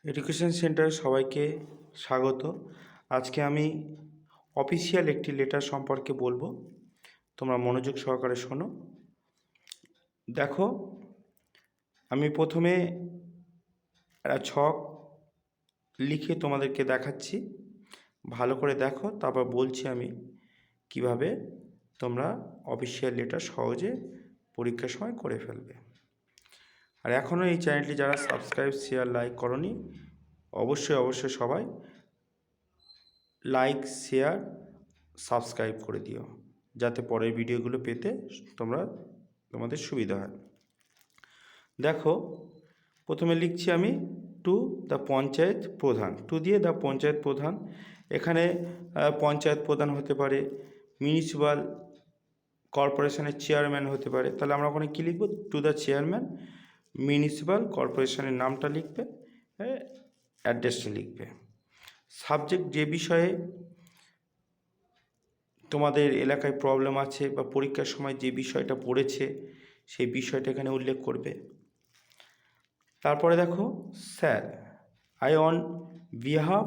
Education সেন্টারে সবাইকে স্বাগত। আজকে আমি অফিসিয়াল একটি লেটার সম্পর্কে বলবো, তোমরা মনোযোগ সহকারে শোনো। দেখো, আমি প্রথমে একটা ছক লিখে তোমাদেরকে দেখাচ্ছি, ভালো করে দেখো, তারপর বলছি আমি কিভাবে তোমরা অফিসিয়াল লেটার সহজে পরীক্ষার সময় করে ফেলবে। আর এখনও এই চ্যানেলটি যারা সাবস্ক্রাইব, শেয়ার, লাইক করনি, অবশ্যই সবাই লাইক, শেয়ার, সাবস্ক্রাইব করে দিও, যাতে পরের ভিডিওগুলো পেতে তোমাদের সুবিধা হয়। দেখো, প্রথমে লিখছি আমি টু দ্য পঞ্চায়েত প্রধান, টু দিয়ে দ্য পঞ্চায়েত প্রধান। এখানে পঞ্চায়েত প্রধান হতে পারে, মিউনিসিপ্যাল কর্পোরেশনের চেয়ারম্যান হতে পারে। তাহলে আমরা ওখানে কী লিখব? টু দ্য চেয়ারম্যান মিউনিসিপ্যাল কর্পোরেশনের নামটা লিখবে, অ্যাড্রেসটা লিখবে। সাবজেক্ট যে বিষয়ে তোমাদের এলাকায় প্রবলেম আছে বা পরীক্ষার সময় যে বিষয়টা পড়েছে সেই বিষয়টা এখানে উল্লেখ করবে। তারপরে দেখো, sir, I on behalf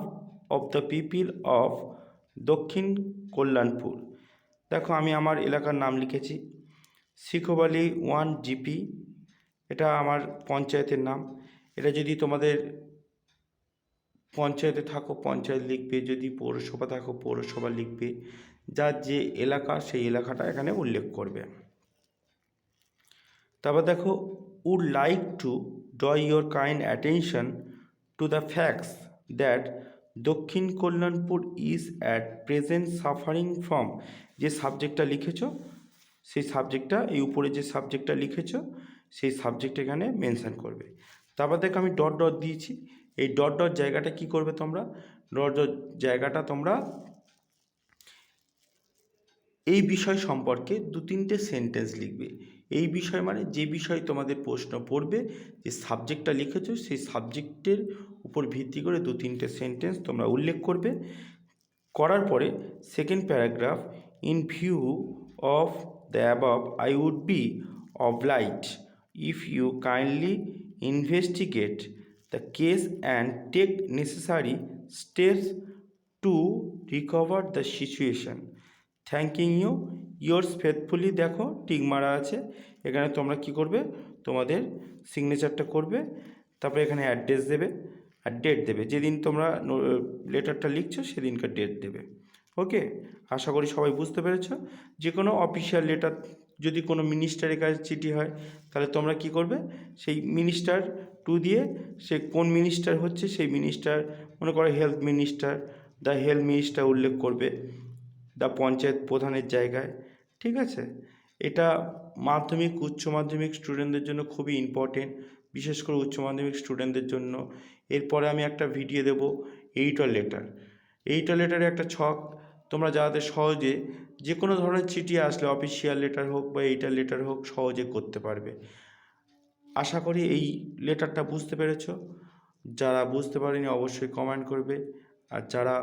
of the people of দক্ষিণ কল্যাণপুর। দেখো, আমি আমার এলাকার নাম লিখেছি, শিখোবালি 1 জিপি, এটা আমার পঞ্চায়েতের নাম। এটা যদি তোমাদের পঞ্চায়েতে থাকো পঞ্চায়েত লিখবে, যদি পৌরসভা থাকো পৌরসভা লিখবে, যার যে এলাকা সেই এলাকাটা এখানে উল্লেখ করবে। তারপর দেখো, would like to draw your kind attention to the facts that Dakshin Kalyanpur is at present suffering from. যে সাবজেক্টটা লিখেছো সেই সাবজেক্টটা, এই উপরে যে সাবজেক্টটা লিখেছো সেই সাবজেক্ট এখানে মেনশন করবে। তারপর দেখো, আমি ডট ডট দিয়েছি, এই ডট ডট জায়গাটা কি করবে তোমরা? ডট ডট জায়গাটা তোমরা এই বিষয় সম্পর্কে 2-3টে সেন্টেন্স লিখবে। এই বিষয় মানে যে বিষয় তোমাদের প্রশ্ন পড়বে, যে সাবজেক্টটা লিখেছো সেই সাবজেক্টের উপর ভিত্তি করে 2-3টে সেন্টেন্স তোমরা উল্লেখ করবে। করার পরে second paragraph, in view of the above I would be obliged if you kindly investigate the case and take necessary steps to recover the situation. Thanking you, yours faithfully. দেখো টিক মারা আছে, এখানে তোমরা কি করবে? তোমাদের সিগনেচারটা করবে, তারপরে এখানে অ্যাড্রেস দেবে আর ডেট দেবে, যেদিন তোমরা লেটারটা লিখছো সেদিনকার ডেট দেবে। ওকে, আশা করি সবাই বুঝতে পেরেছো। যে কোনো অফিসিয়াল লেটার, যদি কোনো মিনিস্টারের কাছে চিঠি হয় তাহলে তোমরা কি করবে? সেই মিনিস্টার টু দিয়ে সে কোন মিনিস্টার হচ্ছে সেই মিনিস্টার, মনে করো health minister, the health minister উল্লেখ করবে দ্য পঞ্চায়েত প্রধানের জায়গায়। ঠিক আছে, এটা মাধ্যমিক উচ্চ মাধ্যমিক স্টুডেন্টদের জন্য খুবই ইম্পর্টেন্ট, বিশেষ করে উচ্চ মাধ্যমিক স্টুডেন্টদের জন্য। এরপরে আমি একটা ভিডিও দেবো এইটার লেটার। এইটার লেটারে একটা ছক তোমরা যাতে সহজে যে কোনো ধরনের চিঠি আসলে অফিসিয়াল লেটার হোক বা এইটার লেটার হোক সহজে করতে পারবে। আশা করি এই লেটারটা বুঝতে পেরেছো। যারা বুঝতে পারেনি অবশ্যই কমেন্ট করবে, আর যারা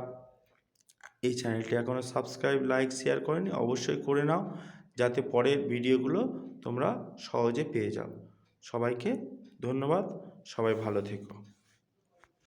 এই চ্যানেলটি এখনও সাবস্ক্রাইব, লাইক, শেয়ার করেনি অবশ্যই করে নাও, যাতে পরের ভিডিওগুলো তোমরা সহজে পেয়ে যাও। সবাইকে ধন্যবাদ, সবাই ভালো থেকো।